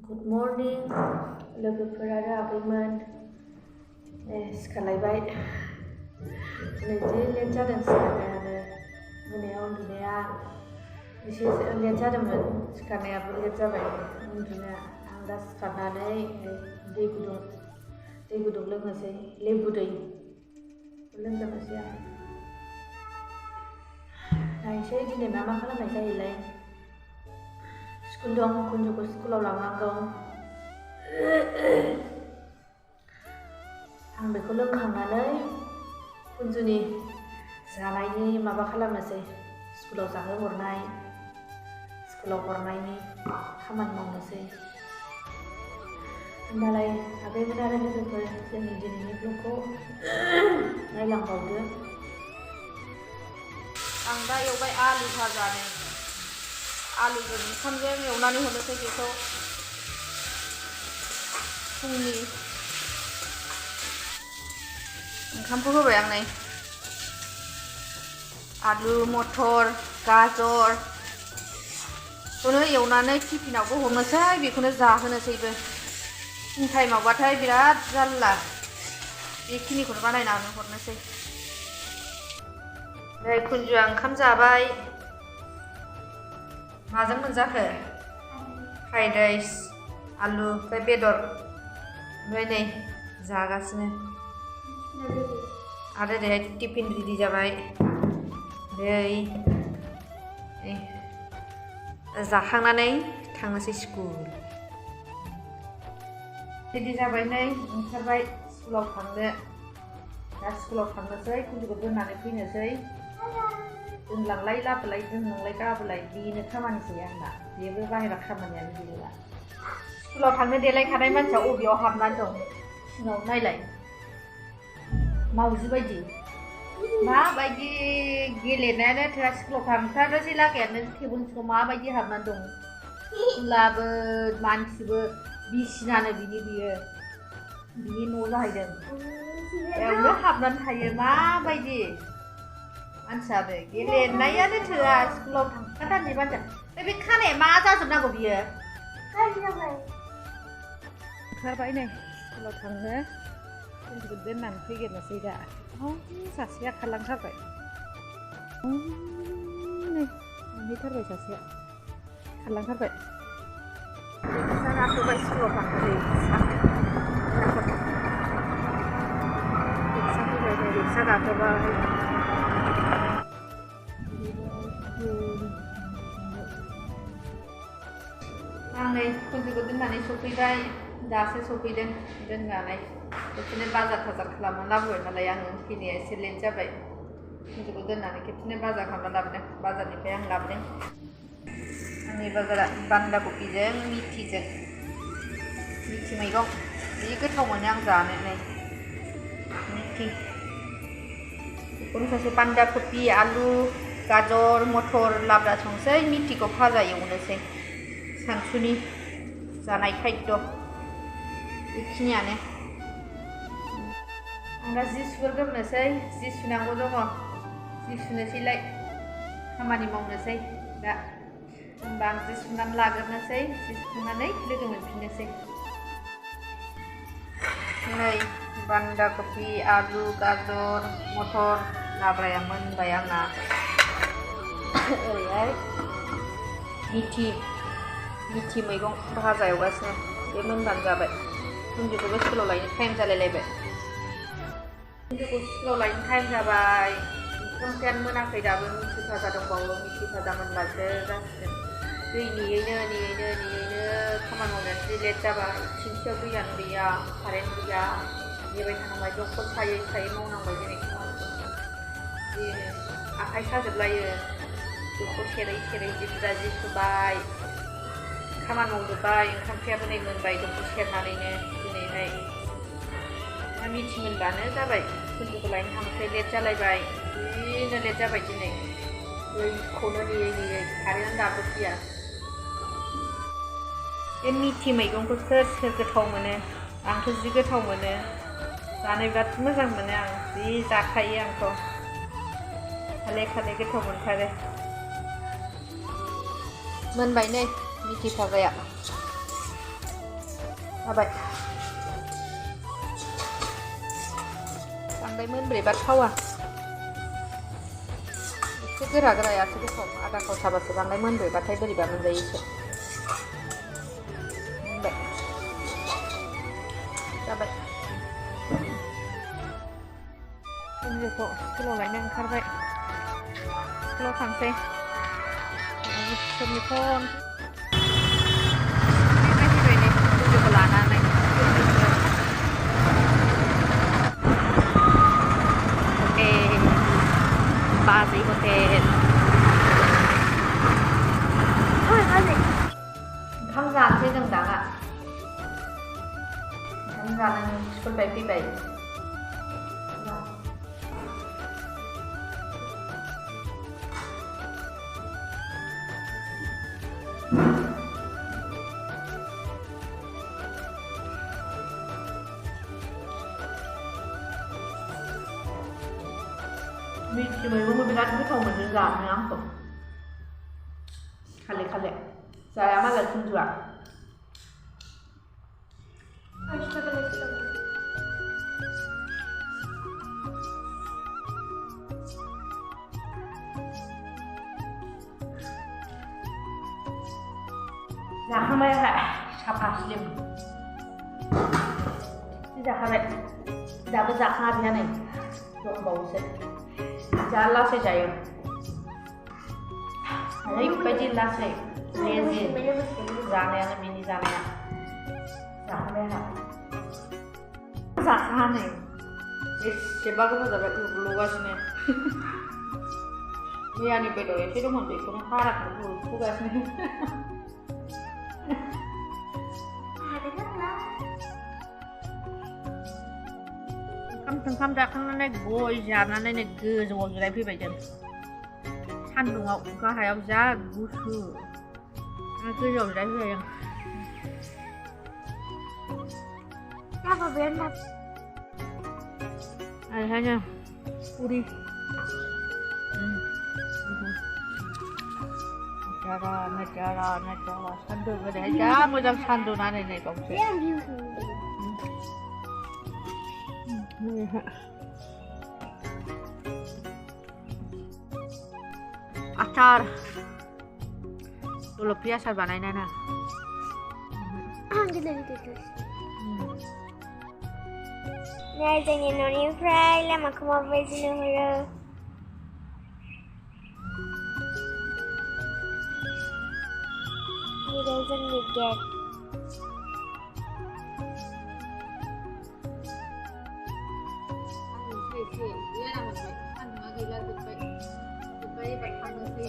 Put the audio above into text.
Good morning, लोगोफोर आरो आबैमोन। सिखारलायबाय। दिनै जि लेट जादों सिखारनायानो। मोनायाव उन्दुनाया एसे लेट जादोंमोन। सिखारनायाबो लेट जाबाय उन्दुनाया। आं दा सिखारनानै दै गुदुं लोंनोसै। लेबु दै लोंग्रोनोसै आं। नायनोसै दिनै मा खालामनाय जायोलाय। स्कुल दं, कुन्जुखौ स्कुलाव लांनांगौ। आं बेखौ लोंखांनानै कुन्जुनि जानायनि माबा खालामनोसै। स्कुलाव जाहोहरनाय, स्कुलाव हरनायनि खामानि मावनोसै। होमबालाय आबैमोन आरो लोगोफोर जोंनि दिनैनि ब्लगखौ नायलांबावदो। आं दा एवबाय आलु भाजानो। आलुजों ओंखामजों एवनानै हरनोसै बेखौ। फुंनि ओंखामखौ होबाय आं नै। आलु, मटर, गाजर बेखौनो एवनानै टिफिनावबो हरनोसै, बेखौनो जाहोनोसैबो। फुं टाइमावबाथाय बिराद जारला। बेखिनिखौनो बानायनानै हरनोसै। नै कुन्जुआ ओंखाम जाबाय। माजों मोनजाखो? फ्राइड राइस, आलु ओमफ्राय बेदर। ओमफ्राय नै जागासिनो। आरो ओरैहाय टिफिन रेडि जाबाय। जाखांनानै थांनोसै स्कुल। रेडि जाबाय नै ओंखारबाय स्कुलाव थांनो। दा स्कुलाव थांनोसै, कुन्जुखौ दोननानै फैनोसै। दोनलांलाय लाबोलाय, दोनलांलाय गाबोलाय बेनो खामानिसै आंना। जेबो बाहेरा खामानियानो गैला। स्कुलाव थांनो देलायखानाय मानसिया अबेयाव हाबनानै दं? सिङाव नायलाय। मावजि बायदि। माबायदि गेलेनायानो थोआ, स्कुलाव थांथारनोसै लागायानो टेबोल सिङाव माबायदि हाबनानै दं। स्कुलाबो मानसिबो बिसिनानो बियो। बिनि न' जाहैदों। बेयावनो हाबनानै थायो माबायदि। मानसियाबो गेलेनायानो थोआ, स्कुलाव थांखाथारनोसै मानसिया। बे खानाया मा जाजोबनांगौ बियो? ओंखारबाय नै स्कुलाव थांनो। कुन्जुखौ दोननानै फैग्रोनोसै दा। सासेया खारलांथारबाय। नै मोनहैथारबाय सासेया। खारलांथारबाय। रिक्सा गाखोबाय स्कुलाव थांनोसै। रिक्सा फैबाय नै, रिक्सा गाखोबाय। आं नै कुन्जुखौ दोननानै सफैबाय। दासो सफैदों दोननानै। खेबसेनो बाजार खालामना लाबोबाय नालाय आङो। फैनाया एसे लेट जाबाय। कुन्जुखौ दोननानै खेबसेनो बाजार खालामना लाबोदों। बाजारनिफ्राय आं लाबोदों आंनि बाजारा बान्दा कबिजों मिथिजों। मिथि मैगं जि गोथाव मोनो आं जानो। नै मिथि बेखौनो सासे बान्दा कबि, आलु, गाजर, मटर लाब्रा संसै। मिथिखौ भाजा एवनोसै। सानसुनि जानाय खायद' बेखिनियानो। आं दा जि सुग्रोनोसै। जि सुनांगौ दङ। जि सुनोसैलाय, खामानि मावनोसै दा। होमबा आं जि सुनानै लाग्रोनोसै। जि सुखांनानै लोगो मोनफिननोसै। नै बान्दा कबि, आलु, गाजर, मटर लाब्राया मोनबाय आंना। ओरैहाय मिथि मैगं भाजा एवगासिनो। बे मोनबानो जाबाय। कुन्जुखौबो स्कुलाव लायनो टाइम जालायलायबाय। कुन्जुखौ स्कुलाव लायनो टाइम जाबाय। ओंखाम ओंख्रियानो मोनाखै दाबो। मिथि भाजा दंबावो। मिथि भाजा मोनबासो जासिगोन। दै नेयैनो खामानि मावनायानो जि लेट जाबाय। थिंखियाव दैयानो गैया, कारेन्ट गैया। नेबाय थानांबाय। दंखल सायै मावनांबाय दिनै खामानिखौ। बिदिनो आखाइ साजोबलायो। दंखल सेरै जि सुबाय। खामानि मावजोब्बाय। ओंखाम ओंख्रियाबो नै मोनबाय दंखल सेरनानैनो। दिनैहाय मिथि मोनबानो जाबाय। कुन्जुखौ लायनो थांनोसै। लेट जालायबाय। जिनो लेट जाबाय दिनै। दैखौनो नेयै कारेन्टआनो दाबो फैया। बे मिथि मैगंखौ सोर गोथाव मोनो? आंथ' जि गोथाव मोनो। जानो बिराद मोजां मोनो आं। जि जाखायो आंथ'। खाले गोथाव मोनथारो। मोनबाय नै मिथि भाजाया। जाबाय बांद्राय मोनब्रेबा थावा एसे गोरा गोरायासो गोथाव आदा खावसाबासो बांद्राय मोनब्रेबाथाय बोरैबा मोनजायो एसे मोनबाय जाबाय दुन्दियाखौ स्कुलाव लायनो ओंखारबाय स्कुलाव थांसै सोरनि फन दुन्दियाखौ लानानै बाजै हटेल ओंखाम जानोसै जों दाना ओंखाम जानानै स्कुलनिफ्राय फैबाय मिथि मैगंखौ बिराद गोथाव मोनो जानो आंखौ खाले खाले जाया मालाय खुनजुआ जाखांबाय साफा स्लिम जाखाबाय दाबो जाखाङा बिहा नै दंबावोसो जा लासै जायो ओरैबायदि लासै लेजि जानायानो बिनि जानाया जाखांबाय आंहा जाखाङा नै बेसेबा गोबाव जाबाय उरल'गासिनो मैयानि बेदर एसे दंमोन बेखौनो हाराखौनो उरख'गासिनो ओंखाम जाखांनानै गय जानानै नै गोजौआव जिरायफैबाय जों सान्दुङाव गाहायाव जा गुसु गोजौआव जिरायफैबाय जों ओरैहायनो पुरि नेचारा सान्दुं ओरैहाय जा मोजां सान्दुङानो नै गावसो आचार जलफि आचार बानायनाय ना नै जोंनि न'निफ्राय लामाखौ माबायदि नुहुरो बेयो जोंनि गेट सान्दुङा गैला जोब्बाय एबार थांनोसै